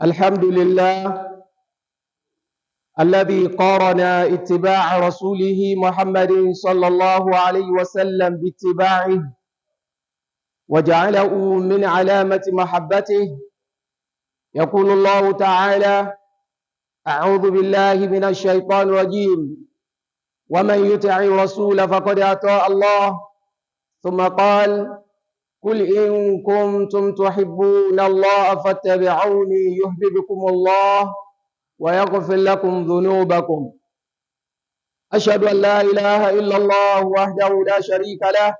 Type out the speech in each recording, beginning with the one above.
الحمد لله الذي قارن اتباع رسوله محمد صلى الله عليه وسلم باتباعه وجعله من علامة محبته. يقول الله تعالى: أعوذ بالله من الشيطان الرجيم: ومن يطع الرسول فقد أطاع الله. ثم قال: قل إن كنتم تحبون الله فاتبعوني يحببكم الله ويغفر لكم ذنوبكم. أشهد أن لا إله إلا الله وحده لا شريك له،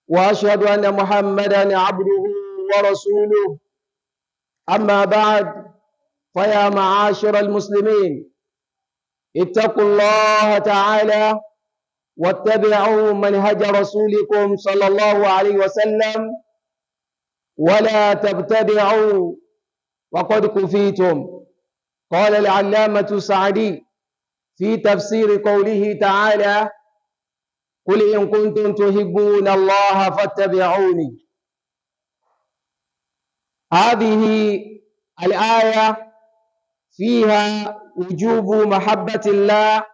وأشهد أن محمدا عبده ورسوله. أما بعد، فيا معاشر المسلمين، اتقوا الله تعالى واتبعوا منهج رسولكم صلى الله عليه وسلم، ولا تبتدعوا وقد كفيتم. قال العلامة السعدي في تفسير قوله تعالى: قل إن كنتم تحبون الله فاتبعوني. هذه الآية فيها وجوب محبة الله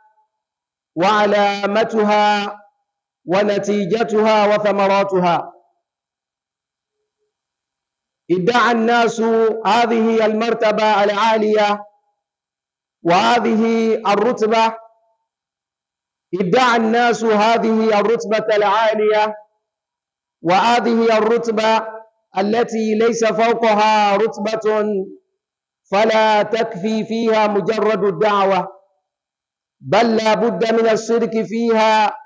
وعلامتها ونتيجتها وثمراتها. ادعى الناس هذه المرتبة العالية وهذه الرتبة، ادعى الناس هذه الرتبة العالية وهذه الرتبة التي ليس فوقها رتبة، فلا تكفي فيها مجرد الدعوة، بل لا بد من الصدق فيها.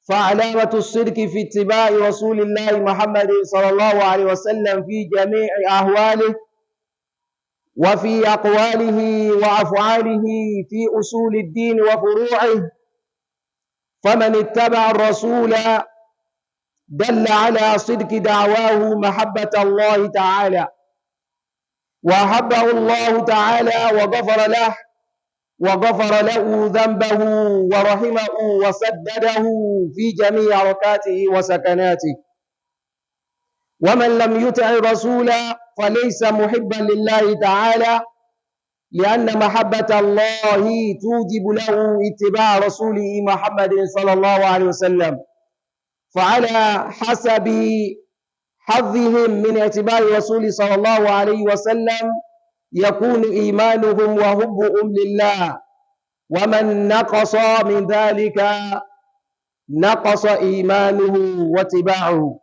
فعلامة الصدق في اتباع رسول الله محمد صلى الله عليه وسلم في جميع أحواله وفي أقواله وأفعاله في أصول الدين وفروعه. فمن اتبع الرسول دل على صدق دعواه محبة الله تعالى، وأحبه الله تعالى وغفر له ذنبه ورحمه وسدده في جميع حركاته وسكناته. ومن لم يطع الرسول فليس محبا لله تعالى، لأن محبة الله توجب له اتباع رسوله محمد صلى الله عليه وسلم. فعلى حسب حظهم من اتباع الرسول صلى الله عليه وسلم يكون إيمانهم وحبهم لله، ومن نقص من ذلك نقص إيمانه واتباعه.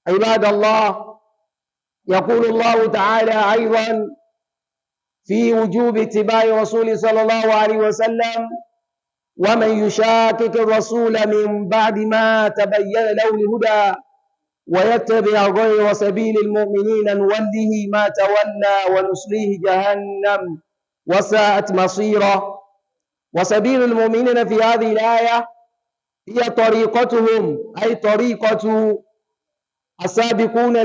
عباد الله، يقول الله تعالى أيضا في وجوب اتباع الرسول صلى الله عليه وسلم: ومن يشاكك الرسول من بعد ما تبين له الهدى ويتبع غير سبيل المؤمنين نوله ما تولى ونصليه جهنم وساءت مصيرا. وسبيل المؤمنين في هذه الآية هي طريقتهم، أي طريقة السابقون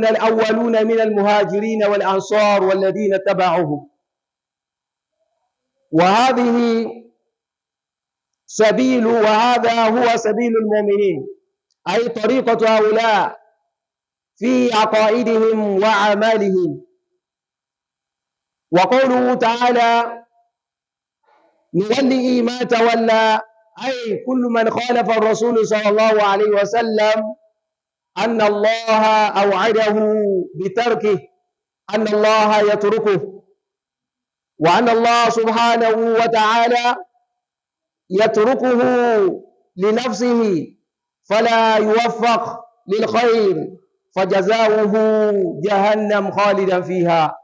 الأولون من المهاجرين والأنصار والذين اتبعوهم. وهذا هو سبيل المؤمنين، أي طريقة هؤلاء في عقائدهم وأعمالهم. وقوله تعالى: نولي ما تولى، أي كل من خالف الرسول صلى الله عليه وسلم أن الله أوعده بتركه، أن الله يتركه، وأن الله سبحانه وتعالى يتركه لنفسه فلا يوفق للخير، فجزاؤه جهنم خالدا فيها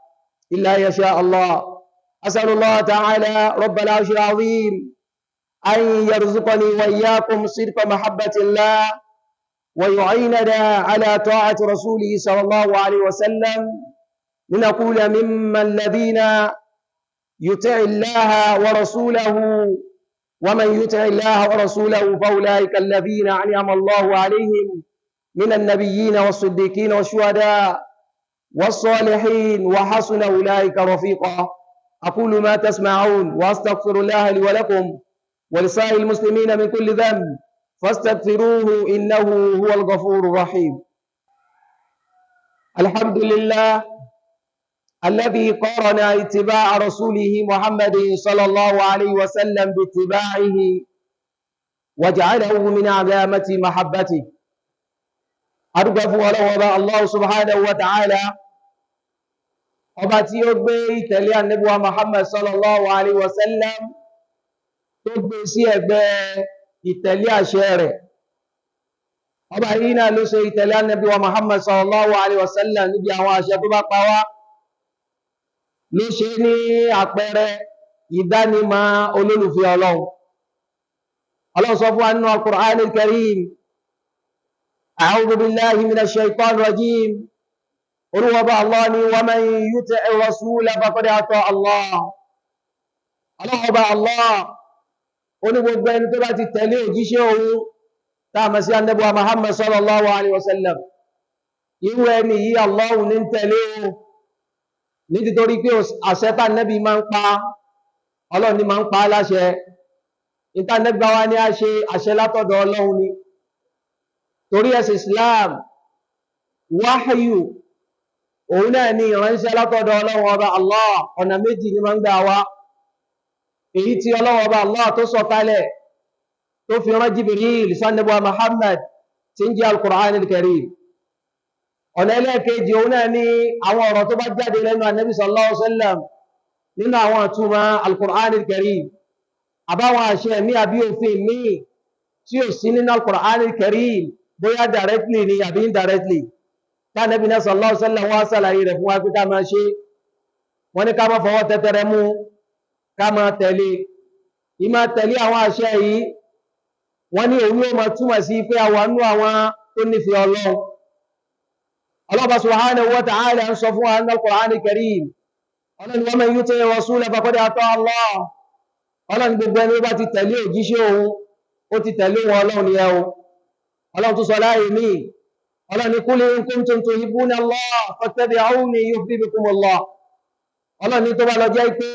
إلا يشاء الله. أسأل الله تعالى رب العرش العظيم أن يرزقني وإياكم صدق محبة الله، ويعيننا على طاعة رسوله صلى الله عليه وسلم، لنكون ممن الذين يطع الله ورسوله. ومن يطع الله ورسوله فأولئك الذين أنعم الله عليهم من النبيين والصديقين والشهداء والصالحين وحسن أولئك رفيقا. أقول ما تسمعون وأستغفر الله لي ولكم ولسائر المسلمين من كل ذنب فاستغفروه إنه هو الغفور الرحيم. الحمد لله الذي قارن اتباع رسوله محمد صلى الله عليه وسلم باتباعه وجعله من علامة محبته. أرجو ولو الله سبحانه وتعالى ọba tí ó gbé ìtẹ̀lé Ànábì wa Muhammad sallallahu alaihi wasallam tó gbé sí ẹ̀gbẹ́ ìtẹ̀lé àṣẹ rẹ̀. Ọba yìí náà ló ṣe ìtẹ̀lé Ànábì wa Muhammad sallallahu alaihi wasallam níbi àwọn àṣẹ tó bá pa wá, ló ṣe ní àpẹẹrẹ ìdánimọ̀ olólùfẹ́ Ọlọ́run. Ọlọ́run sọ fún wa nínú Al-Qur'an al-Karim, a'udhu billahi minash shaitanir rajim. Olúwọba Allah ni wa man yuti'ir rasula faqad ata'a Allah. Ọlọ́wọba Allah, ó ní gbogbo ẹni tó bá ti tẹ̀lé òjíṣẹ́ òun tá mọ̀ sí Ànábì wa Muhammad sallallahu alaihi wasallam. Irú ẹni yìí Allah ní tẹ̀lé o, nítorí pé àṣẹ tá Ànábì máa ń pa, Ọlọ́run ni máa ń pa láṣẹ. Ìta Ànábì bá wá ní àṣẹ látọ̀dọ̀ Ọlọ́run ni. Torí ẹ̀sìn Islam, wahyu òun náà ni ìránṣẹ́ látọ̀dọ̀ Ọlọ́run ọba Allah, ọ̀nà méjì ni máa ń gbà wá. Èyí tí Ọlọ́run ọba Allah tó sọ̀kalẹ̀ tó fi rán Jibril sánàbí wa Muhammad tí ń jẹ́ Al-Qur'an al-Karim. Ọ̀nà ẹlẹ́ẹ̀kejì òun náà ni àwọn ọ̀rọ̀ tó bá jáde lẹ́nu Ànábì sallallahu alaihi wasallam nínú àwọn ìtumọ̀ Al-Qur'an al-Karim, àbáwọn àṣẹ mí àbí òfin mí tí ò sí nínú Al-Qur'an al-Karim, bóyá directly ni àbí indirectly. Tánàbí náà sallallahu alaihi wasallam wá sàlàyé rẹ̀ fún wa pé ká máa ṣe. Wọ́n ní ká máa fọwọ́ tẹ́tẹ́rẹ mú, ká máa tẹ̀lé. Ìmá tẹ̀lé àwọn àṣẹ yìí, wọ́n ní òun yóò máa túmọ̀ sí pé a wà nínú àwọn tó nífẹ̀ẹ́ Ọlọ́run. Allah subhanahu wa ta'ala ń sọ fún wa nínú Al-Qur'an al-Karim. Ọlọ́run wa man yuti'i rasula faqad ata'a Allah. Ọlọ́run gbogbo ẹni ó bá ti tẹ̀lé òjíṣẹ́ òun, ó ti tẹ̀lé wọn Ọlọ́run ni ẹ o. Ọlọ́run tún sọ láàyè míì. Ọlọ́run ní qul in kuntum tuhibbuna Allah fattabi'uni yuhbibkumullah. Ọlọ́run ní tó bá lọ jẹ́ pé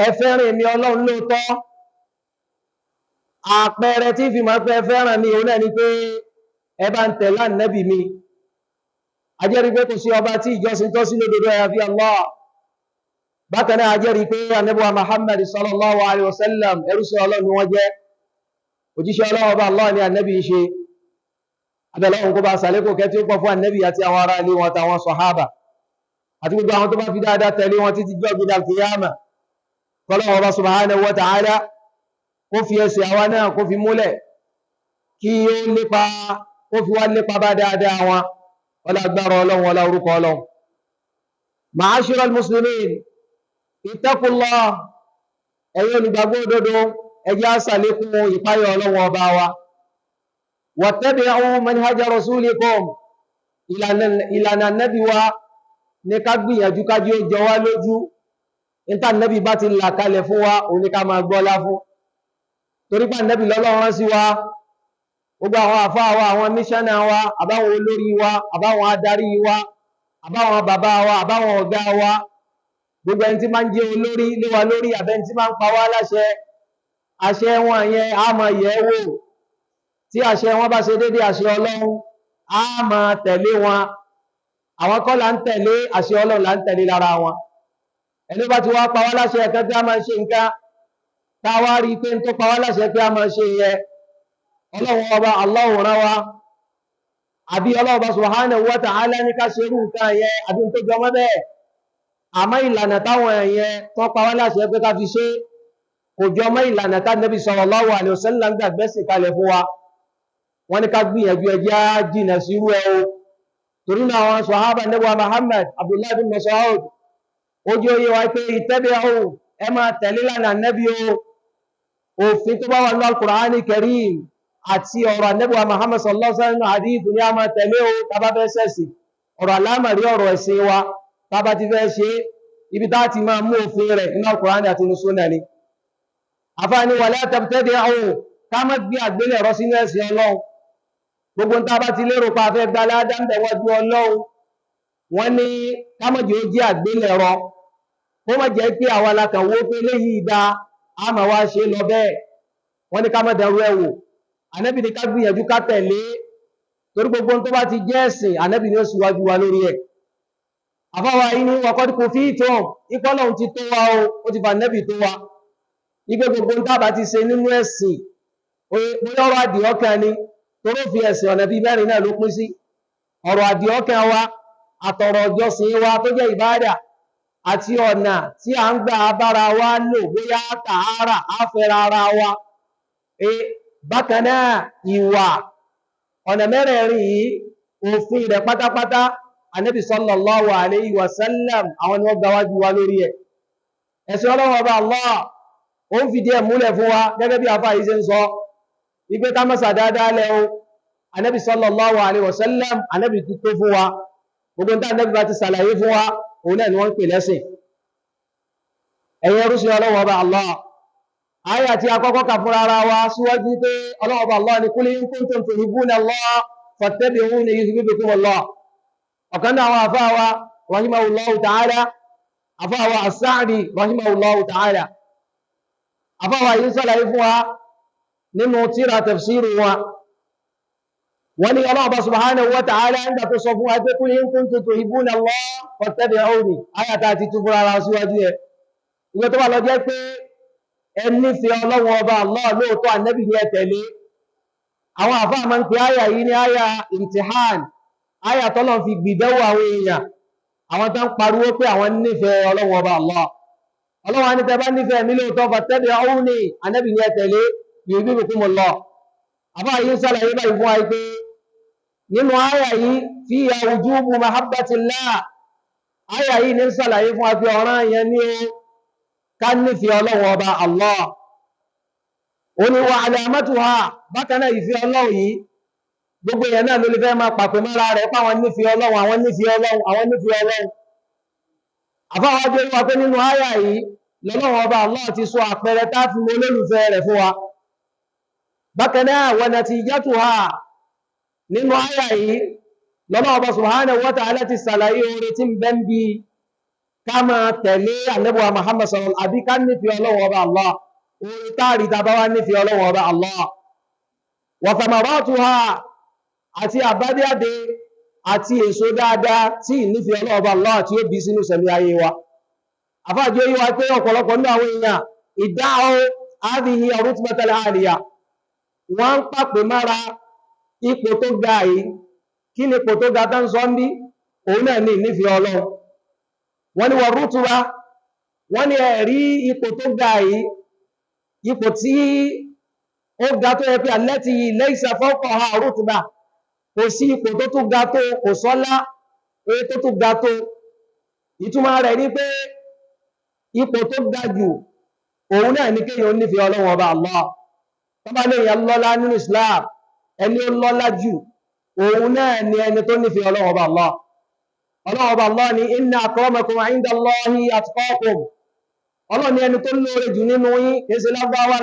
ẹ fẹ́ràn mi Ọlọ́run lóòótọ́, àpẹẹrẹ tí fi máa pẹ́ fẹ́ràn mi òun náà ni pé ẹ bá ń tẹ̀lé Ànábì mi. A jẹ́rìí pé kò sí ọba tí ìjọsìn tọ́ sí lódodo àyàfi Allah. Bákan náà a jẹ́rìí pé Ànábì wa Muhammad sallallahu alaihi wasallam ẹrúsìn Ọlọ́run ni wọ́n jẹ́. Òjíṣẹ́ Ọlọ́run ọba Allah ni Ànábì ń ṣe. Abẹ́lọ́run kó bá sàlékò kẹ́ tí ó pọ̀ fún Ànábì àti àwọn ará ilé wọn àtàwọn sàhábà àti gbogbo àwọn tó bá fi dáadáa tẹ̀lé wọn títí jọ́ gbídà kìyàmà. Kọ́lọ́run Ọba subhanahu wa ta'ala kó fi ẹsẹ̀ àwa náà kó fi múlẹ̀, kí ó fi wá lépa bá dáadáa wọn, wala agbára Ọlọ́run, wala orúkọ Ọlọ́run. Ma'ashiral muslimin, ittaqullah, ẹ̀yin olùgbàgbọ́ òdodo, ẹ jẹ́ á ṣàlékún ìpáyà Ọlọ́run ọba wa. Wattabi'u manhaja rasulikum, ìlànà Ànábì wa ní ká gbìyànjú ká jí ó jọ wá lójú. Ìta Ànábì bá ti là kalẹ̀ fún wa, òun ní ká máa gbọ́lá fún. Torí pé Ànábì lọ́lọ́run rán sí wa, gbogbo àwọn àfáà wa, àwọn míṣánà wa, àbáwọn olórí wa, àbáwọn adarí wa, àbáwọn bàbá wa, àbáwọn ọ̀gá wa, gbogbo ẹni tí máa ń jẹ́ olórí lé wa lórí, àbẹ́ni tí máa ń pa wá láṣẹ, àṣẹ wọn yẹn a máa yẹ̀ wò. Tí àṣẹ wọn bá ṣe dédé àṣẹ Ọlọ́run, a máa tẹ̀lé wọn. Àwọn kọ́ là ń tẹ̀lé, àṣẹ Ọlọ́run là ń tẹ̀lé lára wọn. Ẹni bá ti wá pa wá láṣẹ ẹ̀kan tí a máa ṣe nǹkan, tá a wá rí pé ń tó pa wá láṣẹ pé a máa ṣe yẹ, Ọlọ́run ọba Allah rán wa, àbí Ọlọ́run Ọba subhanahu wa ta'ala ní ká ṣe irú nǹkan yẹ, àbí ń tó jọmọ́ bẹ́ẹ̀. Àmọ́ ìlànà táwọn ẹ̀yẹn tó pa wá láṣẹ pé ká fi ṣe, kò jọmọ́ ìlànà tá Nabi sallallahu alaihi wasallam gbàgbẹ́sì kalẹ̀ fún wa. Wọ́n ní ká gbìyànjú ẹjẹ́ á jìnà sí irú ẹ o. Torí náà àwọn sàhábà Ànábì wa Muhammad, Abdullah bin Mas'ud, ó jẹ́ oyé wa pé ittabi'u, ẹ máa tẹ̀lé lánàá Ànábì o. Òfin tó bá wà nínú Al-Qur'an al-Karim àti ọ̀rọ̀ Ànábì wa Muhammad sallallahu alaihi wasallam hadith ni a máa tẹ̀lé o tàbá fẹ́ sẹ́sì. Ọ̀rọ̀ àlámọ̀rí ọ̀rọ̀ ẹ̀sìn wa tàbá ti fẹ́ ṣe, ibi tá ti máa mú òfin rẹ̀ nínú Al-Qur'an àti nínú Sunnah ni. Àfáàní wala tabtadi'u, ká má gbé àgbélẹ̀rọ sínú ẹ̀sìn Ọlọ́run. Gbogbo tá bá ti lérò pa fẹ́ gba aládá ń bẹ̀wọ́jú Ọlọ́run, wọ́n ní ká má jẹ́ ó jẹ́ àgbélẹ̀rọ, kó má jẹ́ pé àwa la kàn wó pé léyìí dá a máa wá ṣe lọ bẹ́ẹ̀. Wọ́n ní ká má dẹrú ẹ̀ wò. Ànábì ní ká gbìyànjú ká tẹ̀lé torí gbogbo tó bá ti jẹ́ ẹ̀sìn ànábì ni ó síwájú wa lórí ẹ̀ àfáwà yìí ní waqad kufitum ìpọ́lọ̀ ti tó wa ó ti fà ànábì tó wa ipé gbogbo tó bá ti ṣe nínú ẹ̀sìn bóyá ọ̀rọ̀ àdìọ́kàn ni toró fi ẹ̀sìn ọ̀nà bí mẹ́rin náà ló pín sí ọ̀rọ̀ àdìọ́kàn wa àtọ̀rọ̀ ọjọ́sìn wa tó jẹ́ ìbádà àti ọ̀nà tí a ń gbà bára wa lò bóyá tààrà áfẹ́ra ara wa bákan náà ìwà ọ̀nà mẹ́rẹ̀ẹ̀rin yìí òfin rẹ̀ pátápátá Ànábì sallallahu alayhi wa sallam àwọn ni wọ́n gbà wájú wa lórí ẹ̀ ẹ̀sìn Ọlọ́run Ọba Allah ó ń fìdí ẹ̀ múlẹ̀ fún wa gẹ́gẹ́ bí afá yìí ṣe ń sọ ipé ká mọ́sà dáadáa lẹ́ o Ànábì sallallahu alayhi wa sallam Ànábì ti tó fún wa gbogbo ní Ànábì bá ti sàlàyé fún wa òun náà ni wọ́n ń pè lẹ́sìn ẹ̀yin ẹrúsìn Ọlọ́run Ọba Allah àyà tí a kọ́kọ́ kà fúnra ara wa síwájú pé Ọlọ́run Ọba Allah ni qul in kuntum tuhibbuna Allah fattabi'uni yuhbibkumu Allah ọ̀kan náà àwọn àfáà wa rahimahullahu ta'ala àfáà wa as-Sa'di rahimahullahu ta'ala àfáà wa yìí sàlàyé fún wa nínú tírà tafsiru wa wọ́n ní Ọlọ́run Ọba subhanahu wa ta'ala ń gbà tó sọ fún wa pé qul in kuntum tuhibbuna Allah fattabi'uni ayàtà àti tún fúnra ara síwájú ẹ̀ ìwé tó wà lọ jẹ́ pé ẹni fi Ọlọ́run Ọba Allah lóòótọ́ Ànábì ní ẹ tẹ̀lé àwọn àfáà máa ń pè áyà yìí ní áyà imtihan áyà tọ́lọ̀ fi gbìdẹ́wò àwọn èèyàn àwọn tán pariwo pé àwọn nífẹ̀ẹ́ Ọlọ́run Ọba Allah Ọlọ́run á ní tẹ́ bá nífẹ̀ẹ́ mi lóòótọ́ fattabi'uni Ànábì ní ẹ tẹ̀lé yuhbibkumullah àfáà yìí sàlàyé báyìí fún wa pé nínú áyà yìí fiha wujubu mahabbatillah áyà yìí ní sàlàyé fún wa pé ọ̀ràn yẹn ní ká nífẹ̀ẹ́ Ọlọ́run Ọba Allah ó ní wa alamatuha bákan náà ìfẹ́ Ọlọ́run yìí gbogbo èèyàn náà ló lè fẹ́ máa pàpẹ mọ́ra rẹ̀ pé àwọn nífẹ̀ẹ́ Ọlọ́run àwọn nífẹ̀ẹ́ Ọlọ́run àwọn nífẹ̀ẹ́ Ọlọ́run àfáwà jẹ́ wípé pé nínú áyà yìí lọ́lọ́run Ọba Allah ti sọ àpẹẹrẹ tá fi mọ olólùfẹ́ rẹ̀ fún wa bákan náà wa natijatuha nínú áyà yìí lọ́lọ́run Ọba subhanahu wa ta'ala ti sàlàyé oore tí ń bẹ ń bi ká máa tẹ̀lé Ànábì wa Muhammad sallallahu àbí ká nífẹ̀ẹ́ Ọlọ́run Ọba Allah oore táàrí tàbá wá nífẹ̀ẹ́ Ọlọ́run Ọba Allah wa thamaratuha àti àbájáde àti èso dáadáa tí ìnífẹ̀ẹ́ Ọlọ́run Ọba Allah tí ó bí sínú sẹ̀mí ayé wa àfáàjẹ́ yíwa pé ọ̀pọ̀lọpọ̀ ní àwọn èèyàn ìdáhùn hadhihi ar-rutbatal 'aliyah wọ́n ń pàpè mára ipò tó ga yìí kí ni ipò tó ga tán sọ ń bí òun náà ní ìnífẹ̀ẹ́ Ọlọ́run wọ́n ní war-rutba wọ́n ní ẹ̀rí ipò tó ga yìí ipò tí ó ga tó yẹ pé allati laysa fawqaha rutba kò sí ipò tó tún ga tó kò sọ́lá èyí tó tún ga tó ìtumọ̀ rẹ̀ ní pé ipò tó ga jù òun náà ní kéèyàn nífẹ̀ẹ́ Ọlọ́run Ọba Allah tó bá lè yàn lọ́lá nínú Islam ẹni ó lọ́lá jù òun náà ni ẹni tó nífẹ̀ẹ́ Ọlọ́run Ọba Allah Ọlọ́run Ọba Allah ni inna akramakum 'inda Allahi atqakum Ọlọ́run ni ẹni tó lóore jù nínú yín kìí ṣe lágbáwá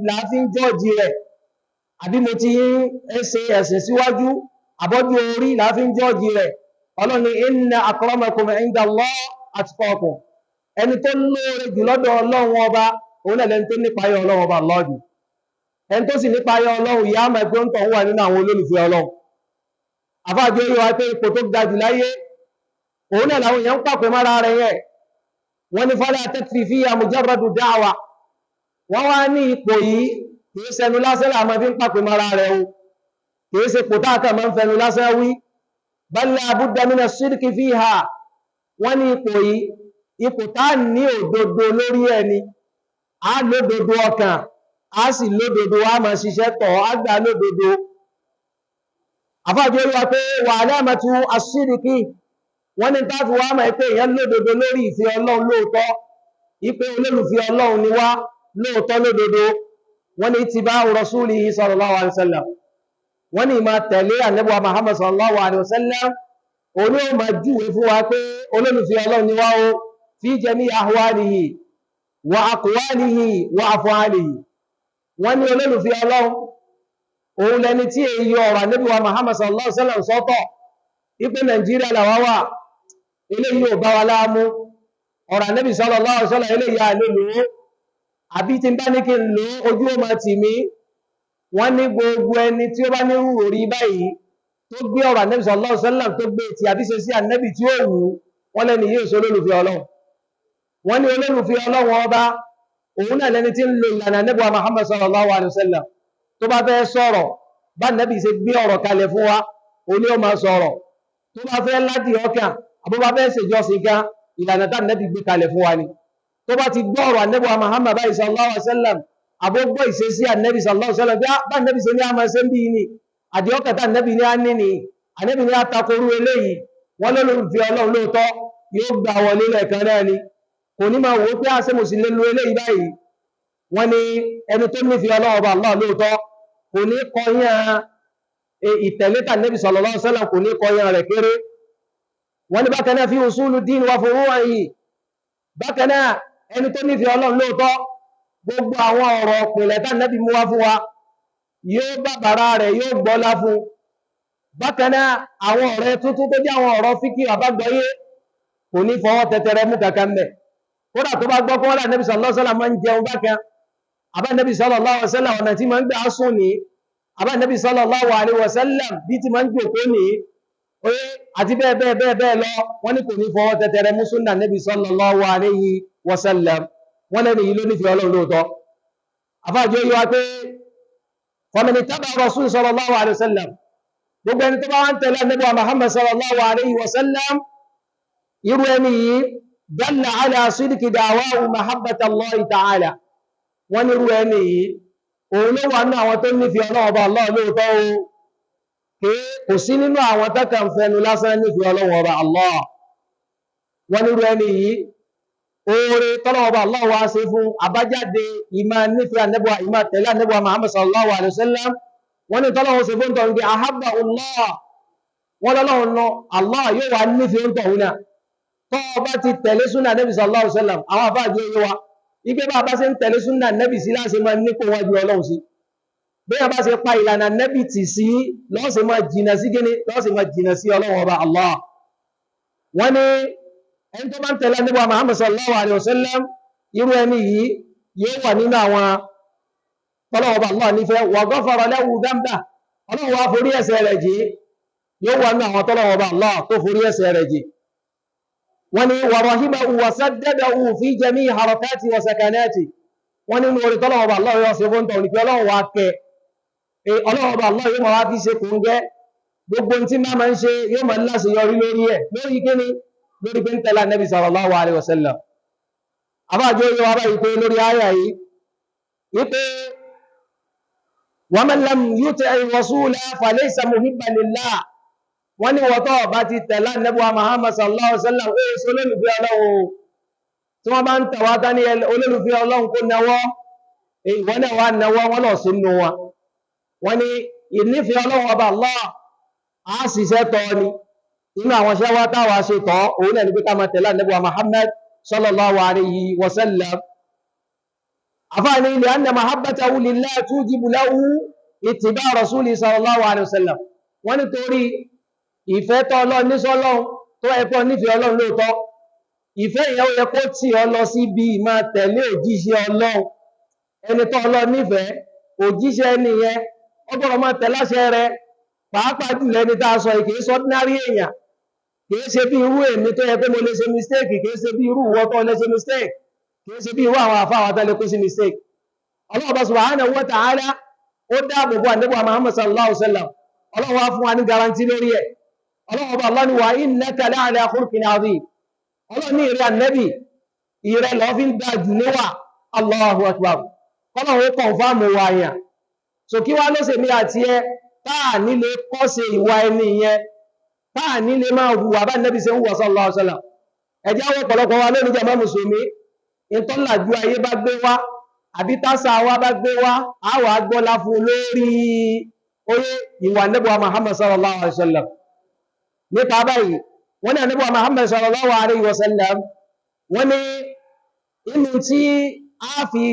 láàfí ń jọ́ọ̀jì rẹ̀ àbí mo ti ṣe ẹ̀sìn síwájú àbọ́jú orí láàfí ń jọ́ọ̀jì rẹ̀ Ọlọ́run ni inna akramakum 'inda Allahi atqakum ẹni tó lóore jù lọ́dọ̀ Ọlọ́run Ọba òun náà lẹni tó nípayọ̀ Ọlọ́run Ọba Allah jù ẹni tó sì nípayọ̀ Ọlọ́run ìyá àmà ẹgbẹ́ ń tọ̀ wà nínú àwọn olólùfẹ́ Ọlọ́run àfáàjọ yíwa pé ipò tó ga jù láyé òun náà làwọn èèyàn ń pàpẹ mára rẹ̀ yẹ wọ́n ní fala takfi fiha mujarradu da'wa wọ́n wá ní ipò yìí kìí ṣẹnu lásán láàmọ́ fi ń pàpẹ mára rẹ̀ o kìí ṣe pò táàkà máa ń fẹnu lásán wí bal la budda mina sidqi fiha wọ́n ní ipò yìí ipò tá ní òdodo lórí ẹni a lódodo ọkàn a sì lódodo a máa ṣiṣẹ́ tọ̀ a gbà lódodo àfáàjọ yíwa pé wa alamatu as-sidqi wọ́n ní táàfù wá máa pé èèyàn lódodo lórí ìfẹ́ Ọlọ́run lóòótọ́ ipé olólùfẹ́ Ọlọ́run ni wá lóòótọ́ lódodo wọ́n ní ittiba'u rasulihi sallallahu alaihi wasallam wọ́n ní máa tẹ̀lé Ànábì wa Muhammad sallallahu alaihi wasallam òní ó máa júwe fún wa pé olólùfẹ́ Ọlọ́run ni wá o fi jami ahwalihi wa aqwalihi wa af'alihi wọ́n ní olólùfẹ́ Ọlọ́run òun lẹni tí èyí ọ̀rọ̀ Ànábì wa Muhammad sallallahu alaihi wasallam sọ́tọ̀ ipé Nàìjíríà làwá wà eléyìí ò bá wa láàmú ọ̀rọ̀ Ànábì sallallahu alaihi wasallam eléyìí àlè lò ó àbí tí ń bá ní kí n lò ó ojú ó máa tì mí wọ́n ní gbogbo ẹni tí ó bá ní rúrò rí báyìí tó gbé ọ̀rọ̀ Ànábì sallallahu alaihi wasallam tó gbé ti àbí ṣe sí Ànábì tí ó wù wọ́n lẹ́ni yíò ṣe olólùfẹ́ Ọlọ́run wọ́n ní olólùfẹ́ Ọlọ́run ọba òun náà lẹ́ni tí ń lo ìlànà Ànábì Muhammad sallallahu alaihi wasallam tó bá fẹ́ sọ̀rọ̀ bá Ànábì ṣe gbé ọ̀rọ̀ kalẹ̀ fún wa ó ní ó máa sọ̀rọ̀ tó bá fẹ́ láti ọkàn àbó bá fẹ́ ṣèjọsìn kan ìlànà tá Ànábì gbé kalẹ̀ fún wa ni tó bá ti gbọ́ ọ̀rọ̀ Ànábì Muhammad sallallahu alaihi wasallam àbó gbọ́ ìṣesí Ànábì sallallahu alaihi wasallam bá Ànábì ṣe ní a máa ṣe ń bí ni àdìọ́kà tá Ànábì ní a ní ni Ànábì ní a takoru eléyìí wọ́n lólùfẹ́ Ọlọ́run lóòótọ́ yóò gbà wọlé lẹ́ẹ̀kan náà ni kò ní máa wò ó pé àṣẹ mo sì lè lo eléyìí báyìí wọ́n ní ẹni tó nífẹ̀ẹ́ Ọlọ́run ọba Allah lóòótọ́ kò ní kọyán ìtẹ̀lé tà Ànábì sallallahu alaihi wasallam kò ní kọyán rẹ̀ kéré wọ́n ní bákan náà fi usulu din wa furu'ihi bákan náà ẹni tó nífẹ̀ẹ́ Ọlọ́run lóòótọ́ gbogbo àwọn ọ̀rọ̀ ìpìlẹ̀ tà Ànábì mú wá fún wa yóò bàbàrà rẹ̀ yóò gbọ́lá fún bákan náà àwọn ọ̀rẹ́ tuntun tó jẹ́ àwọn ọ̀rọ̀ fíkì àbágbọ́yé kò ní fọwọ́ tẹtẹrẹ mú kankan mẹ́ kódà tó bá gbọ́ kọ́ wọ́n Ànábì sallallahu alaihi wasallam máa ń jẹun bákan àbá Ànábì sallallahu alaihi wasallam ọ̀nà tí máa ń gbà sùn ní àbá Ànábì sallallahu alaihi wasallam bí ti máa ń jòkó ní oye àti bẹ́ẹ̀ bẹ́ẹ̀ bẹ́ẹ̀ bẹ́ẹ̀ lọ wọ́n ní kò ní fọwọ́ tẹtẹrẹ mú súnnà Ànábì sallallahu alaihi wasallam wọ́n lẹ́ni yìí ló nífẹ̀ẹ́ Ọlọ́run lóòótọ́ àfáàjọ yìí wá pé faman ittaba'a rasul sallallahu alaihi wasallam gbogbo ẹni tó bá wọ́n tẹ̀lé Ànábì Muhammad sallallahu alaihi wasallam irú ẹni yìí dalla ala sidqi da'wahu mahabbata Allah ta'ala wọ́n ní irú ẹni yìí òun ló wà ní àwọn tó nífẹ̀ẹ́ Ọlọ́run ọba Allah lóòótọ́ o kò sí nínú àwọn tẹ́kàn fẹnu lásán nífẹ̀ẹ́ Ọlọ́run ọba Allah wọ́n ní irú ẹni yìí oore tọ́lọ́run ọba Allah wá ṣe fún àbájáde ìmá nífẹ̀ẹ́ Ànábì ìmá tẹ̀lé Ànábì Muhammad sallallahu alaihi wasallam wọ́n ní tọ́lọ́run ṣe fún tọ̀hún pé ahabba Allah wọ́n lọ́lọ́run lọ Allah yóò wá nífẹ̀ẹ́ tọ̀hún náà tọ́ bá ti tẹ̀lé súnà Ànábì sallallahu alaihi wasallam àwọn àfáàjẹ́ yóò wá ipé bá bá ṣe ń tẹ̀lé súnà Ànábì sí láti máa nípò wájú Ọlọ́run sí bí a bá ṣe pa ìlànà Ànábì tì sí lọ́sẹ̀ máa jìnà sí gíní lọ́sẹ̀ máa jìnà sí Ọlọ́run ọba Allah wọ́n ní ẹni tó bá ń tẹ̀lé Ànábì Muhammad sallallahu alaihi wasallam irú ẹni yìí yóò wà nínú àwọn Ọlọ́run ọba Allah nífẹ̀ẹ́ wa ghafara lahu dhanba Ọlọ́run wá forí ẹ̀ṣẹ̀ rẹ̀ jì yóò wà nínú àwọn tọ́lọ́run ọba Allah tó forí ẹ̀ṣẹ̀ rẹ̀ jì wọ́n ní wa rahimahu wa saddadahu fi jami'i harakati wa sakanati wọ́n ní orí tọ́lọ́run ọba Allah yóò ṣe fún tọ̀ ní pé Ọlọ́run wá kẹ Ọlọ́run ọba Allah yóò máa wá fi ṣe kùn gẹ́ gbogbo tí máa ń ṣe yóò máa láṣẹ yọrí lórí ẹ̀ lórí kíní lórí pé ń tẹ̀lé Ànábì sallallahu alaihi wasallam àbájọ́ yóò wá báyìí pé lórí ayà yìí wípé wa man lam yuti'i rasula falaysa muhibban lillah wọ́n ní wọ́tọ́ bá ti tẹ̀lé Ànábì Muhammad sallallahu alaihi wasallam ó sọ olólùfẹ́ Ọlọ́run tí wọ́n bá ń tẹ̀wá ká ní olólùfẹ́ Ọlọ́run kó náwọ́ ìwọ́n náà wá náwọ́ wọ́n lọ sínú wọn wọ́n ní ìnífẹ́ Ọlọ́run ọba Allah á ṣiṣẹ́ tọ́ ni inú àwọn ṣẹ́wá táwà ṣe tọ́ òun náà ní pé ká máa tẹ̀lé Ànábì Muhammad sallallahu alaihi wasallam àfáàní ilẹ̀ anna mahabbatahu lillah tujibu lahu ittiba rasuli sallallahu alaihi wasallam wọ́n ní torí ìfẹ́ tọ́ Ọlọ́run ní sọ́lọ́run tó ẹ̀kọ́ nífẹ̀ẹ́ Ọlọ́run lóòótọ́ ìfẹ́ ìyẹn ó yẹ kó tì ọ lọ sí bí ìmá tẹ̀lé òjíṣẹ́ Ọlọ́run ẹni tọ́ Ọlọ́run nífẹ̀ẹ́ òjíṣẹ́ ẹni yẹn ó gbọ́dọ̀ máa tẹ̀láṣẹ rẹ̀ pàápàá jùlọ ẹni tá a sọ kìí sọ ordinary èèyàn kìí ṣe bí irú èmi tó yẹ pé mo lè ṣe mistake kìí ṣe bí irú ìwọ tó lè ṣe mistake kìí ṣe bí irú àwọn àfáà wa tó lè kó sí mistake Allah subhanahu wa ta'ala ó dáàbò bo Ànábì Muhammad sallallahu alaihi wasallam Ọlọ́run wá fún wa ní garanti lórí ẹ̀ Ọlọ́run ọba Allah ni wa innaka la'ala khulqin azim Ọlọ́run ní ìrẹ́ Ànábì ìrẹ́ lọ fi ń dá jù níwà Allahu akbar Ọlọ́run ó kọ̀nfàmù wa yàn so kí wá ló ṣe mí àti ẹ táà nílé kọ́ ṣe ìwà ẹni yẹn táà nílé máa hùwà bá Ànábì ṣe ń hùwà sallallahu alaihi wasallam ẹjá wọ́n pọ̀lọpọ̀ wa lónìí jàmá mùsùlùmí ìtọ́làjú ayé bá gbé wá àbí tásà wa bá gbé wá àwà gbọ́lá fún lórí oyé ìwà Ànábì Muhammad sallallahu alaihi wasallam nípa báyìí wọ́n ní Ànábì Muhammad sallallahu alaihi wasallam wọ́n ní inú tí a fi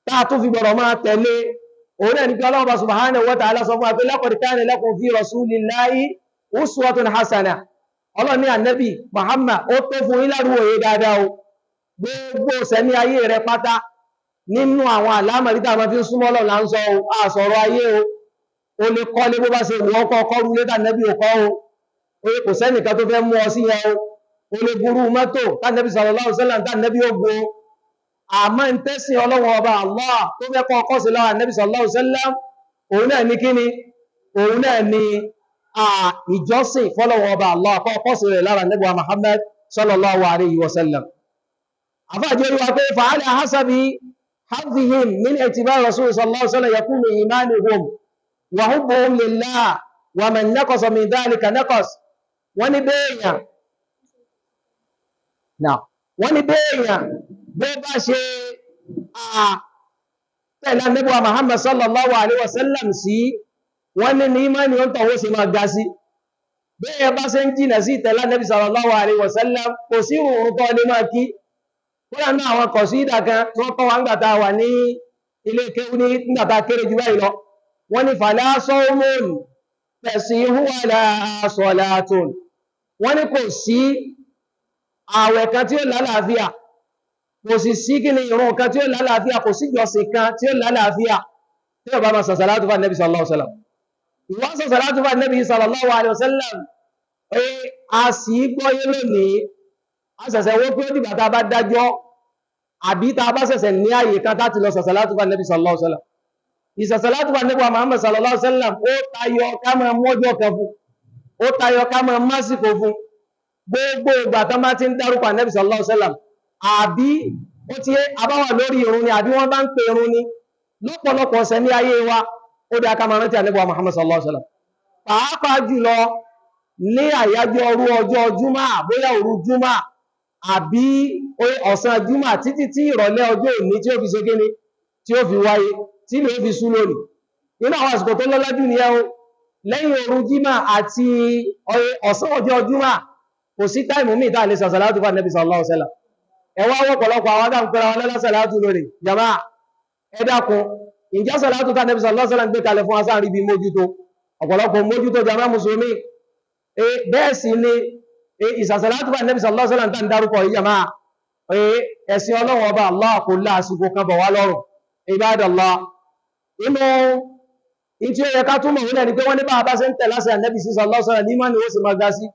táà tó fi gbọ́rọ̀ máa tẹ̀lé òun náà ní pé Ọlọ́run subhanahu wa ta'ala sọ fún wa pé laqad kana lakum fi rasulillahi uswatun hasana Ọlọ́run ní Ànábì Muhammad ó tó fún yín lárúwòye dáadáa o gbogbo sẹ́ni ayé rẹ̀ pátá nínú àwọn àlámọ̀rí tá a máa fi ń súnmọ́ Ọlọ́run là ń sọ àsọ̀rọ̀ ayé o o lè kọ́ lé bó bá ṣe wọ́n kọ́ rú létà nẹ́bí òkọ́ o kò sẹ́nìkan tó fẹ́ mú ọ sí yẹn o lè burú mọ́tò tánẹ́bí sallallahu alaihi wasallam tánẹ́bí ògbó àmọ́ ń tẹ́sìn ọlọ́wọ́ ọba Allah tó fẹ́ kọ́ ọkọ́ sí lára nẹ́bí sallallahu alaihi wasallam òun náà ní kíni òun náà ní ìjọsìn fọ́lọ́wọ́ ọba Allah kọ́ ọkọ́ sí rẹ̀ lára nẹ́bí Muhammad sallallahu alaihi wasallam àfáàjẹ́ rí wa pé fa'ala hasabi حظهم من اتباع رسول صلى الله عليه وسلم يكون إيمانهم وحبهم لله ومن نقص من ذلك نقص wọ́n ní bẹ́ẹ̀yàn bó bá ṣe tẹ̀lé Ànábì wa Muhammad sallallahu alaihi wasallam sí wọ́n ní ìmánì wọn tọ̀wọ́ sí máa ga sí bẹ́ẹ̀ bá ṣe ń jìnà sí tẹ̀lé Ànábì sallallahu alaihi wasallam kò sí òun tó lè máa kí kúrò náà àwọn kọ̀sídà kan tí wọ́n kọ́ wa ńgbàtà wà ní ilé kéwú ní ńgbàtà kéré jù báyìí lọ wọ́n ní fala sawmun tasihu wala salatun wọ́n ní kò sí ààwẹ̀ kan tí ó lálàáfíà kò sì sí kí ni ìrun kan tí ó lálàáfíà kò sí ìjọsìn kan tí ó lálàáfíà tí ó bá máa sàṣàlátù fún Nabi sallallahu alaihi wasallam ìwọ́n sàṣàlátù fún Nabi sallallahu alaihi wasallam a sì gbọ́yé lónìí a ṣẹ̀ṣẹ̀ wó pé ó dìgbà tá a bá dájọ́ àbí tá a bá ṣẹ̀ṣẹ̀ ní ààyè kan láti lọ sàṣàlátù fún Nabi sallallahu alaihi wasallam ìsàṣàlátù fún Nabi Muhammad sallallahu alaihi wasallam ó tayọ ká máa mọ́jọ́ kan fún ó tayọ ká máa másìkò fún gbogbo ìgbà tán bá ti ń dárúkọ Nabi sallallahu alaihi wasallam àbí ó ti abáwà lórí ìrun ni àbí wọ́n bá ń pè ìrun ni lọ́pọ̀lọpọ̀ ọ̀sẹ̀ ní ayé wa ó dá ká máa rántí Nabi Muhammad sallallahu alaihi wasallam pàápàá jùlọ ní àyájọ́ òru ọjọ́ júmà bóyá òru júmà àbí ọ̀sán júmà títí tí ìrọ̀lẹ́ ọjọ́ òní tí ó fi ṣe kíni tí ó fi wáyé tí lè fi sú lónìí nínú àwọn àsìkò tó lọ́lájú ni ẹ́ o lẹ́yìn òru jímà àti ọ̀sán ọjọ́ júmà kò sí táìmù míì tá lè sàṣàlátù fún Nabi sallallahu alaihi wasallam ẹ wá wọ́pọ̀lọpọ̀ àwọn dáa ń pẹ́ra wọn lọ́lá sàlátù lórí jama ẹ dákun ìjẹ́ sàlátù tá Nabi sallallahu alaihi wasallam gbé kalẹ̀ fún asáàrí bí mójútó ọ̀pọ̀lọpọ̀ mójútó jama mùsùlùmí bẹ́ẹ̀ sì ni ìsàsàlátù fún Nabi sallallahu alaihi wasallam tá ń dárúkọ yìí jama ẹ̀sìn Ọlọ́run ọba Allah kò lásìkò kan bọ̀ wá lọ́rùn ibadallah inú ìtí ó yẹ ká túnmọ̀ wọ́n ni pé wọ́n ní bá bá ṣe ń tẹ̀láṣẹ́ Nabi sallallahu alaihi wasallam ní ìmánì ó sì máa ga sí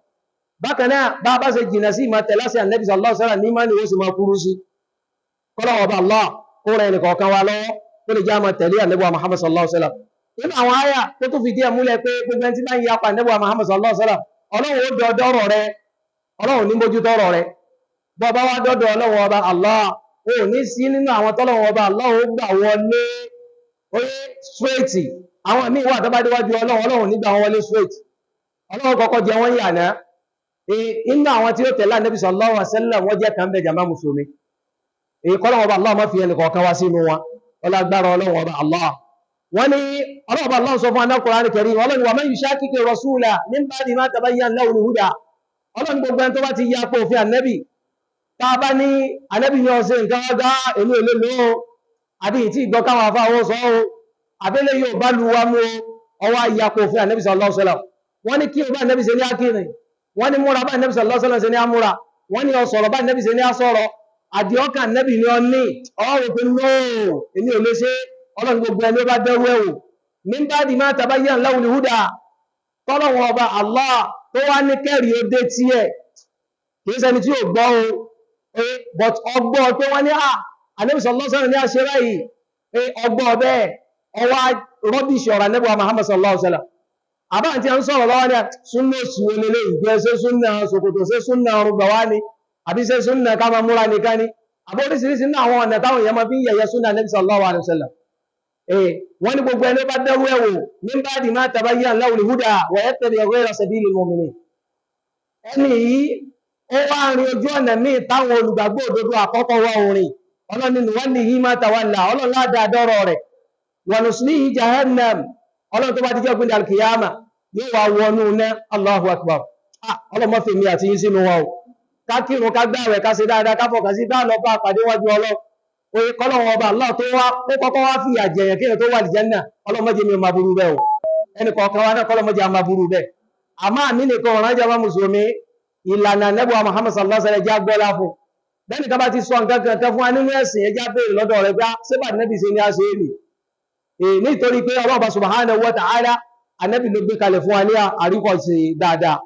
bákan náà bá bá ṣe jìnà sí ìmọ̀ tẹ̀láṣẹ́ Nabi sallallahu alaihi wasallam ní ìmánì ó sì máa kúrú sí kọ́lọ́wọ́ ọba Allah kó rẹ̀ nìkọ̀ọ̀kan wa lọ́wọ́ tó lè já máa tẹ̀lé Nabi Muhammad sallallahu alaihi wasallam inú àwọn àyà tó tún fi díẹ̀ múlẹ̀ pé gbogbo ẹni tí bá ń yapa Nabi Muhammad sallallahu alaihi wasallam Ọlọ́run ó dọ̀dọ̀ ọ̀rọ̀ rẹ̀ Ọlọ́run ní mójútó ọ̀rọ̀ rẹ̀ bọ́ bá wá dọ́dọ̀ Ọlọ́run ọba Allah ó ní sí nínú àwọn tọ́lọ́run ọba Allah ó gbà wọlé oye straight àwọn míì wà tó bá déwájú Ọlọ́run nígbà wọn wọlé straight Ọlọ́run kọ́kọ́ jẹ wọ́n yà náà inú àwọn tí ó tẹ̀lé Nabi sallallahu alaihi wasallam wọ́n jẹ́ kan bẹ jàmá mùsùlùmí kọ́lọ́run ọba Allah má fi ẹnì kọ̀ọ̀kan wá sínú wọn ọlágbára Ọlọ́run ọba Allah wọ́n ní Ọlọ́run ọba Allah sọ fún aná Qur'an Karim Ọlọ́run wa man yushaqiqi rasula min ba'di ma tabayyana lahu al-huda Ọlọ́run gbogbo ẹni tó bá ti yá pé òfin Ànábì tá a bá ní Ànábì ní ọ̀sẹ̀ nǹkan ọgá èlò èlò lò àbí ìtì ìgbọ́ káwọn afáwọ́ sọ ọ́ àbẹ́lẹ̀ yóò bá lu wa mú ọwọ́ ìyàpò òfin Ànábì sallallahu alaihi wasallam wọ́n ní kí o bá Ànábì ṣe ní ákìrìn wọ́n ní múra bá Ànábì sallallahu alaihi wasallam ṣe ní amúra wọ́n ní ọ̀sọ̀rọ̀ bá Ànábì ṣe ní asọ̀rọ̀ àdìọ́kà Ànábì ní ọní ọwọ́ pé nóò èmi ò lè ṣe Ọlọ́run gbogbo ẹni ó bá dẹ́rú ẹ̀wò min ba'di ma tabayyana lahu al-huda tọ́lọ́wọ́ ọba Allah tó wá ní kẹ́rì ó dé tí ẹ̀ kìí ṣẹni tí ò gbọ́ o but ọgbọ́ pé wọ́n ní Ànábì sallallahu alaihi wasallam ní àṣírá yìí ọgbọ́ bẹ́ẹ̀ ọwá rọ́bìṣì ọ̀rọ̀ Ànábì Muhammad sallallahu alaihi wasallam àbá àti à ń sọ̀rọ̀ lọ́wọ́ ní súnnà òṣìwò lélẹ̀ ìgbẹ́ ṣe súnnà ṣòkòtò ṣe súnnà ọrùgbà wá ní àbí ṣe súnnà ká máa múra nìkan ní àbó oríṣiríṣi ní àwọn ọ̀nà táwọn èèyàn máa fi ń yẹ̀yẹ́ súnnà Ànábì sallallahu alaihi wasallam wọ́n ní gbogbo ẹni bá dẹ́rú ẹ̀wò min ba'di ma tabayyana lahu al-huda wa yattabi' ghayra sabili al-mu'minin ẹni yìí ó wá rin ojú ọ̀nà míì táwọn olùgbàgbọ́ òdodo àkọ́kọ́ wá orin ọlọ́ni nuwallihi ma tawalla ọlọ́run ládàá dọ́rọ̀ rẹ̀ wa nuslihi jahannam ọlọ́run tó bá ti jẹ́ ògbìn alkiyama yóò wá wọnú ná Allahu akbar ọlọ́run má fi mi àti yín sínú wa o ká kírun ká gbààwẹ̀ ká ṣe dáadáa ká fọkàn sí dáa lọ bá pàdé wájú ọlọ́run oye kọ́lọ́run ọba Allah tó wá ó kọ́kọ́ wá fi àjẹyàn kéèyàn tó wà àlìjánnà ọlọ́run má jẹ́ mi máa burú bẹ́ẹ̀ o ẹnì kọ̀ọ̀kan wa náà kọ́lọ́run má jẹ́ máa burú bẹ́ẹ̀ àmọ́ àmì nìkan ọ̀ràn jẹ́ máa mùsùlùmí ìlànà Ànábì Muhammad sallallahu alaihi wasallam ẹjá gbọ́lá fún lẹ́nì kan bá ti sọ nǹkan kan fún wa nínú ẹ̀sìn ẹjá béèrè lọ́dọ̀ rẹ̀ pé sébà Ànábì ṣe ní a ṣe é nì nítorí pé Allah subhanahu wa ta'ala Ànábì ló gbé kalẹ̀ fún wa ní àríkọ̀ṣe dáadáa.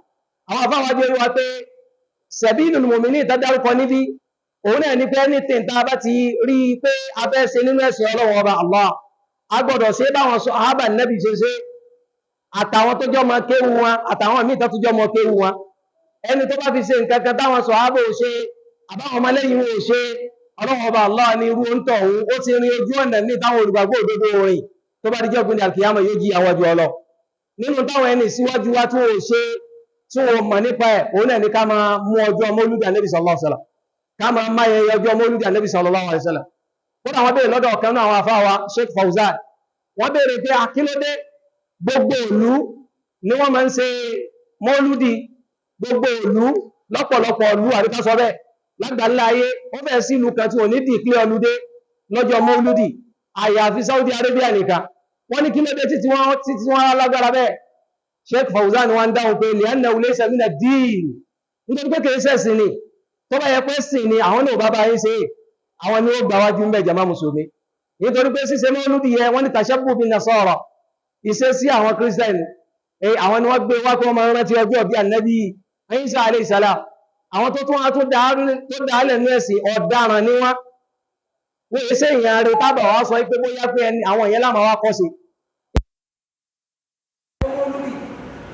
Àwọn afáwà jẹ́ wá pé sabilul mu'minin tá dárúkọ níbi òun náà ní pé anything tá bá ti rí pé a fẹ́ ṣe nínú ẹ̀sìn Ọlọ́run ọba Allah a gbọ́dọ̀ ṣe báwọn sàhábà Ànábì ṣe ṣe àtàwọn tó jọmọ kéwú wọn àtàwọn míì tó jọmọ kéwú wọn. Ẹni tó bá fi ṣe nǹkan kan táwọn sàhábà ò ṣe àbáwọn ọmọlẹ́yìn wọn ò ṣe Ọlọ́run ọba Allah ní irú ń tọ̀ òun ó ti rin ojú ọ̀nà ní táwọn olùgbàgbọ́ òdodo rìn tó bá dijọ́ gbin alkiyama yóò jí àwọn ọjọ́ ọlọ́ nínú táwọn ẹni síwájú wá tí wọ́n ṣe tí wọ́n mọ̀ nípa ẹ̀ òun náà ní ká máa mú ọjọ́ mọ́lúdì Ànábì sallallahu alaihi wasallam ká máa máyẹ ọjọ́ mọ́lúdì Ànábì sallallahu alaihi wasallam. Kódà wọ́n béèrè lọ́dọ̀ ọ̀kan náà àwọn afáwa Sheikh Fawzan wọ́n béèrè pé akílódé gbogbo ìlú ni wọ́n máa ń ṣe mọ́lúdì gbogbo ìlú lọ́pọ̀lọpọ̀ ìlú àríkásọ bẹ́ẹ̀ lágbàlá ayé wọ́n fẹ́ sí ìlú kan tí wọ́n ní dìklẹ́ ọlúdé lọ́jọ́ mọ́lúdì àyàfi Saudi Arabia nìkan wọ́n ní kílódé títí wọ́n alágbára bẹ́ẹ̀. Sheikh Fawzan wọ́n dáhùn pé li'annahu laysa min ad-din nítorí pé kìí ṣẹ̀sìn ni tó bá yẹ pé sìn ni àwọn náà bàbá yín ṣe àwọn ni ó gbàwájú ń bẹ jàmá mùsùlùmí nítorí pé ṣíṣe mọ́lúdì yẹ wọ́n ní tashabbu bin nasara ìṣe sí àwọn kírísítẹ́nì àwọn ni wọ́n gbé wá kí wọ́n máa rántí ọjọ́ bí Ànábì Ìsá alayhi salam àwọn tó tún wá tó dáálẹ̀ ní ẹ̀sìn ọ̀daràn ni wọ́n yẹ ṣe ìyàn rẹ̀ tábà wá sọ pé bóyá pé àwọn ìyẹn láàmà wá kọ́ sí.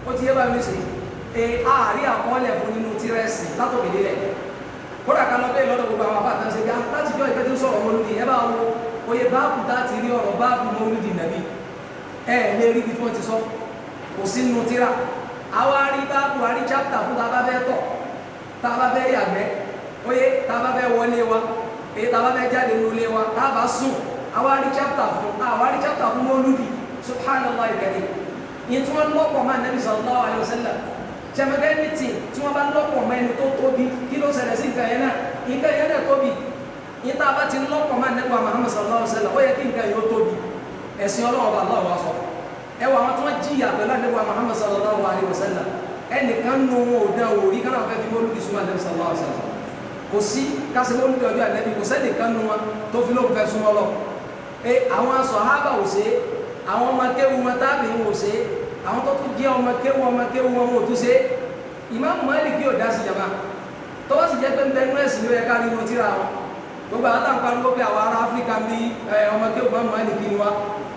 Ó ti yé bá mi sí ààrí àkọọ́lẹ̀ fún nínú tírẹ́sì látòkèdélẹ̀ kódà kan lọ bẹ́ẹ̀ lọ́dọ̀ gbogbo àwọn àbáta ṣe já láti jọ ìfẹ́ tí ń sọ̀rọ̀ mọ́lúdì ẹ bá wo oye báàbù láti rí ọ̀rọ̀ báàbù mọ́lúdì nàbí lè rí bí tí wọ́n ti sọ kò sí nínú tíra àwa rí báàbù àrí chápítà fún tá a bá fẹ́ tọ̀ tá a bá fẹ́ yàgbẹ́ oye tá a bá fẹ́ wọlé wa tá a bá fẹ́ jáde nílé wa tá a bá sùn àwa rí chápítà fún mọ́lúdì subhanallah ìbẹ̀rẹ̀ yìí tí wọ́n lọ́pọ̀ máa Nabi sallallahu alaihi wasallam ṣẹ̀mẹ̀gẹ́ ní tí wọ́n bá lọ́pọ̀ máa ẹni tó tóbi kí ló ṣẹlẹ̀ sí nǹkan yẹn náà tóbi yìí tá a bá ti lọ́pọ̀ máa Nabi Muhammad sallallahu alaihi wasallam ó yẹ kí nǹkan yóò tóbi ẹ̀sìn Ọlọ́run bá lọ́wọ́ sọ ẹwà àwọn tí wọ́n jìyà pẹ̀lú Nabi Muhammad sallallahu alaihi wasallam ẹnìkan nù wọn ò dán orí kan náà fẹ́ fi mọ́lúdì súnmọ́ Nabi sallallahu alaihi wasallam kò sí kásì mọ́lúdì ọjọ́ Ànábì kò sẹ́nìkan nù wọn tó fi lóun fẹ́ súnmọ́ lọ àwọn sàhábà ò ṣe àwọn ọmọ kéwu wọn tábì ń wò ṣe àwọn tó tún jẹ́ ọmọ kéwu wọn ò tún ṣe Ìmáàmù Málíkì ò dá sí jàmbá tó wá sì jẹ́ pé ń bẹ nú ẹ̀sìn ló yẹ ká rí inú tíra wọn gbogbo àwọn táwọn pariwo pé àwọn ará Áfíríkà ń bí ọmọ kéwu Ìmáàmù Málíkì ni wa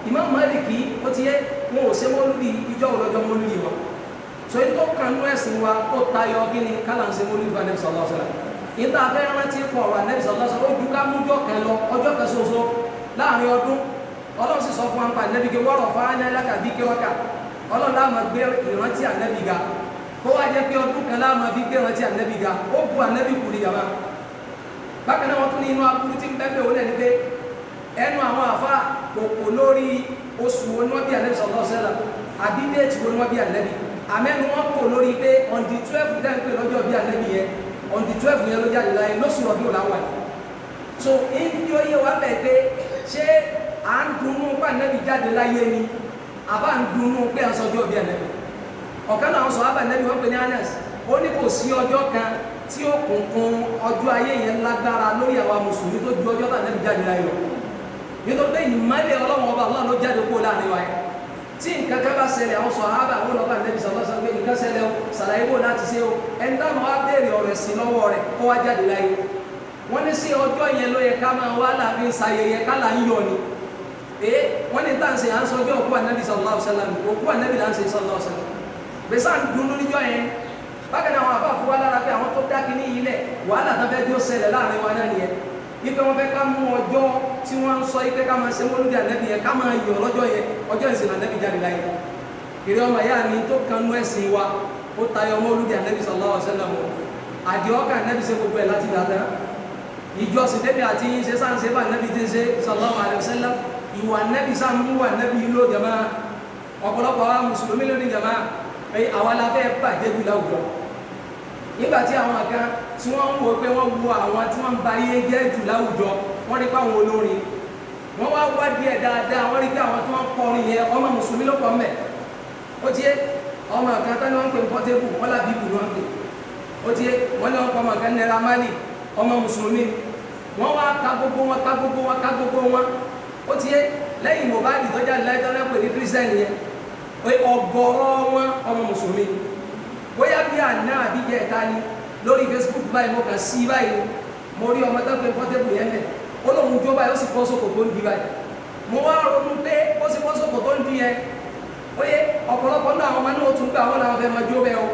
Ìmáàmù Málíkì ó ti yẹ wọn ò ṣe mọ́lúdì ìjọ òlọ́jọ́ mọ́lúdì wọn so èyí tó kàn nú ẹ̀sìn wa ó tayọ kí ni kálá ń ṣe mọ́lúdì fún Ànábì sallallahu alaihi wasallam ìta fẹ́ rántí pọ̀ ọ̀rọ̀ Ànábì sallallahu alaihi wasallam ó ju ká mú ọjọ́ kan lọ ọjọ́ kan ṣoṣo láàrin ọdún Ọlọ́run sì sọ fún wa pa Ànábì ké wọ́rọ̀ fáánà láka bí kéwàká Ọlọ́run láàmà gbé ìrántí Ànábì ga kó wá jẹ́ pé ọdún kan láàmà fi gbé ìrántí Ànábì ga ó bu Ànábì kù ní yàrá bákan náà wọ́n tún ní inú aburú tí ń bẹ́ẹ̀ bẹ́ẹ̀ ó lẹ́ni pé ẹnu àwọn àfa kòkò lórí oṣù wo ni wọ́n bí Ànábì sallallahu alaihi wasallam àbí déètì wo ni wọ́n bí Ànábì àmẹ́nu wọn kò lórí pé on the 12 dẹ́n pé lọ́jọ́ bí Ànábì yẹn on the 12 yẹn ló jáde láyé lóṣù rọ̀bí òlà wà so ìdí oyè wa bẹ̀ pé ṣé à ń dunnú pé Ànábì jáde láyé ni àbá ń dunnú pé à ń sọjọ́ bí Ànábì ọ̀kan náà sọ àbá Ànábì wọ́n pè ní Anas ó ní kò sí ọjọ́ kan tí ó kùnkùn ọjọ́ ayé yẹn lágbára lórí àwa mùsùlùmí tó ju ọjọ́ tí Ànábì jáde láyé lọ nítorí pé ìmọ́lẹ̀ Ọlọ́run ọba Allah ló jáde kó láàrin wa yẹn tí nǹkan kan bá ṣẹlẹ̀ àwọn sàhábà àwọn ọlọ́pàá Ànábì sallallahu alaihi wasallam pé nǹkan ṣẹlẹ̀ o ṣàlàyé bò láti ṣe o ẹni táwọn wá béèrè ọ̀rọ̀ ẹ̀sìn lọ́wọ́ rẹ̀ kó wá jáde láyé wọ́n ní sí ọjọ́ yẹn ló yẹ ká máa wá láàbí ṣayẹyẹ kálá ń yọ ni wọ́n ní tá à ń ṣe à ń sọjọ́ òkú Ànábì sallallahu alaihi wasallam òkú Ànábì là ń ṣe sallallahu alaihi wasallam bẹ́sà ń dunu níjọ́ yẹn bákan náà àwọn àbá fún wa lára pé àwọn tó dá kíní yìí lẹ̀ wàhálà tó fẹ́ jó ṣẹlẹ̀ láàrin wa náà nìyẹn ipe wọn fẹ́ ká mú ọjọ́ tí wọ́n ń sọ ipe ká máa ṣe mọ́lúdì Ànábì yẹn ká máa yọ lọ́jọ́ yẹn ọjọ́ ìsìn Ànábì jáde láyé kiri ọmọ ìyá mi tó kanú ẹ̀sìn wa ó tayọ mọ́lúdì Ànábì sallallahu alaihi wasallam àdìọ́kà Ànábì ṣe gbogbo ẹ̀ láti gbàtà ìjọsìn débi àti yín ṣe sáà ń ṣe bá Ànábì ti ń ṣe sallallahu alaihi wasallam ìwà Ànábì sáà ń mú wà Ànábì ló jama ọ̀pọ̀lọpọ̀ wa mùsùlùmí lónìí jama àwa la fẹ́ bàjẹ́ jù láwùjọ nígbà tí àwọn kan tí wọ́n ń wo pé wọ́n wo àwọn tí wọ́n ń ba ayé jẹ́ jù láwùjọ wọ́n rí pé àwọn olórin wọ́n wá wá díẹ̀ dáadáa wọ́n rí pé àwọn tí wọ́n kọrin yẹn ọmọ mùsùlùmí ló pọ̀ mẹ́ ó tiẹ̀ ọmọ kan tán ni wọ́n ń pè ní Portable wọ́n là bíbù ni wọ́n ń pè ó tiẹ̀ wọ́n ní wọ́n pọ̀ ọmọ kan Naira Marley ọmọ mùsùlùmí wọ́n wá ká gbogbo wọn ó tiẹ̀ lẹ́yìn Mohbad tó jáde láì tán náà pè ní Christian yẹn ọ̀gọ̀rọ̀ wọn ọmọ mùsùlùmí bóyá bí àná àbíjẹ ìta ni lórí Facebook báyìí mo kàn sí báyìí mo rí ọmọ tó ń pè pọ́tẹ́bù yẹn lẹ̀ ó lóun jó báyìí ó sì bọ́ sókò tó ń di báyìí mo wá ronú pé ó sì bọ́ sókò tó ń di yẹn oye ọ̀pọ̀lọpọ̀ náà àwọn ọmọ náà tún gbà wọn làwọn fẹ́ máa jó bẹ́ẹ̀ o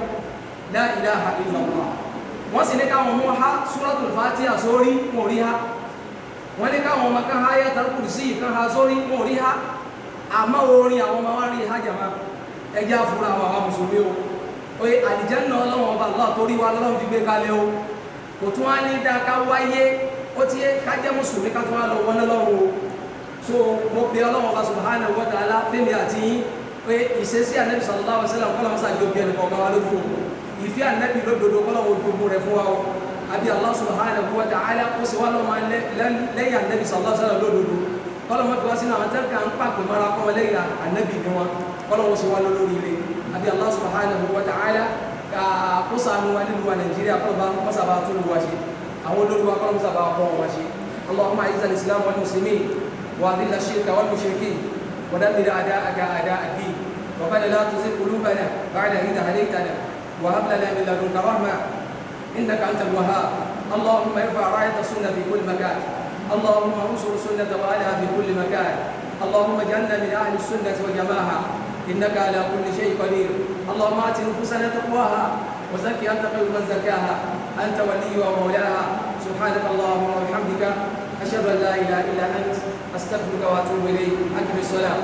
la ilaha illallah wọ́n sì ní káwọn mú ha Suratul Fatiha sórí wọn ò rí ha wọ́n ní káwọn ọmọ kan ha Ayatul Kursi kan ha sórí wọn ò rí ha àmọ́ orin àwọn ọmọ wa rí ha jàmá ẹjẹ́ àfúrà àwọn mùsùlùmí o oye àlìjánnà ọlọ́wọ́n ọba Allah torí wa lọ́wọ́ fi gbé kalẹ̀ o kò tún wá ní dáká wáyé ó ti yẹ ká jẹ́ mùsùlùmí ká tún wá lọ wọlé lọ́wọ́ o so mo pe ọlọ́wọ́n ọba subhanahu wa ta'ala fẹ́mi àti yín pé ìṣesí ànábì sallallahu alaihi wasallam kọ́lá wọn sàjọ bí ẹnì kọ̀ọ̀kan wa lójú o ìfẹ́ ànábì lódodo kọ́lá wọn gbogbo rẹ̀ fún wa o àbí Allah subhanahu wa ta'ala ó sì wá lọ́mọ lẹ́yìn ànábì sallallahu alaihi wasallam lódodo kọ́lá wọn fi wá sínú àwọn tẹ́lẹ̀ kan pàpẹ́ mọ́ra kọ́ wọn lẹ́yìn ànábì ni wọn kọ́lá wọn sì wá lórí rẹ̀ àbí Allah subhanahu wa ta'ala kó ṣàánú wa nínú wa Nàìjíríà kọ́lá wọn sábà tún lu wa ṣe àwọn olórí wa kọ́lá wọn sábà kọ́ wọn ṣe Allahumma a'izz al-islam wal muslimin wa adhill ash-shirka wal mushrikin ودمر أعداءك أعداء الدين ربنا لا تزغ قلوبنا بعد إذ هديتنا وهب لنا من لدنك رحمة إنك أنت الوهاب اللهم ارفع راية السنة في كل مكان اللهم انصر السنة وأهلها في كل مكان اللهم اجعلنا من أهل السنة والجماعة إنك على كل شيء قدير اللهم آت نفوسنا تقواها وزكي أنت خير من زكاها أنت وليها ومولاها سبحانك اللهم وبحمدك أشهد أن لا إله إلا أنت أستغفرك وأتوب إليك أقم الصلاة